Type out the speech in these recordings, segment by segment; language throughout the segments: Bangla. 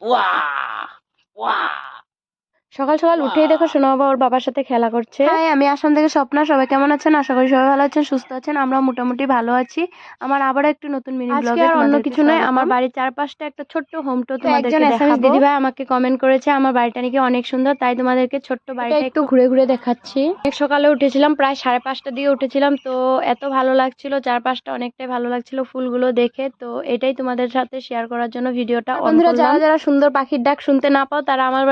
ওয়াহ ওয়াহ সকাল সকাল উঠেই দেখো সোনা বাবা ওর বাবার সাথে খেলা করছে। হাই, আমি আসাম থেকে স্বপ্না। সবাই কেমন আছেন? আশা করি সবাই ভালো আছেন, সুস্থ আছেন। আমরা মোটামুটি ভালো আছি। আমার আবার একটু নতুন মিনি ব্লগে আর অন্য কিছু নয়, আমার বাড়ির চারপাশটা একটা ছোট্ট হোম টু তোমাদেরকে দেখাবো। দিদিভাই আমাকে কমেন্ট করেছে আমার বাড়িটা নাকি অনেক সুন্দর, তাই তোমাদেরকে ছোট্ট বাড়িটা একটু ঘুরে ঘুরে দেখাচ্ছি। এক সকালে উঠেছিলাম, প্রায় 5:30টার দিকে উঠেছিলাম। তো এত ভালো লাগছিল, চারপাশটা অনেকটাই ভালো লাগছিল ফুলগুলো দেখে। তো এটাই তোমাদের সাথে শেয়ার করার জন্য ভিডিওটা অন করলাম। যারা যারা সুন্দর পাখির ডাক শুনতে না পাও তারা আমার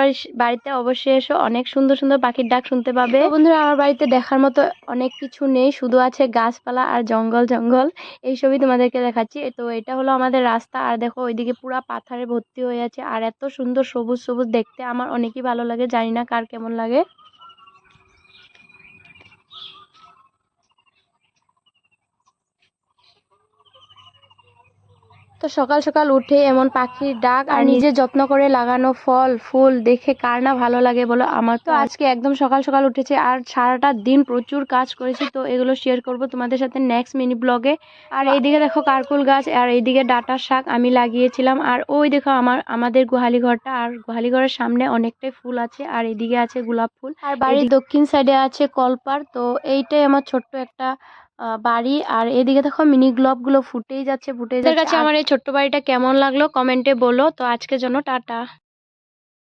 বাড়িতে অবশ্যই এসো, অনেক সুন্দর সুন্দর পাখির ডাক শুনতে পাবে। তো বন্ধুরা, আমার বাড়িতে দেখার মতো অনেক কিছু নেই, শুধু আছে গাছপালা আর জঙ্গল জঙ্গল। এইসবই তোমাদেরকে দেখাচ্ছি। তো এটা হলো আমাদের রাস্তা, আর দেখো ওইদিকে পুরা পাথরে ভর্তি হয়ে আছে, আর এত সুন্দর সবুজ সবুজ দেখতে আমার অনেকই ভালো লাগে, জানি না কার কেমন লাগে। তো সকাল সকাল উঠে এমন পাখির ডাক আর নিজে যত্ন করে লাগানো ফল ফুল দেখে কার না ভালো লাগে বলো? আমার তো আজকে একদম সকাল সকাল উঠেছে আর সারাটা দিন প্রচুর কাজ করেছি। তো এগুলো শেয়ার করব তোমাদের সাথে নেক্সট মিনি ব্লগে। আর এইদিকে দেখো কারকুল গাছ, আর এইদিকে ডাঁটার শাক আমি লাগিয়েছিলাম। আর ওই দেখো আমাদের গোহালি ঘরটা, আর গোহালি ঘরের সামনে অনেকটাই ফুল আছে, আর এইদিকে আছে গোলাপ ফুল, আর বাড়ির দক্ষিণ সাইডে আছে কলপার। তো এইটাই আমার ছোট্ট একটা বাড়ি। আর এদিকে দেখো মিনি গ্লোব গুলো ফুটেই যাচ্ছে ফুটেই যাচ্ছে। আমার এই ছোট্ট বাড়িটা কেমন লাগলো কমেন্টে বলো। তো আজকের জন্য টাটা।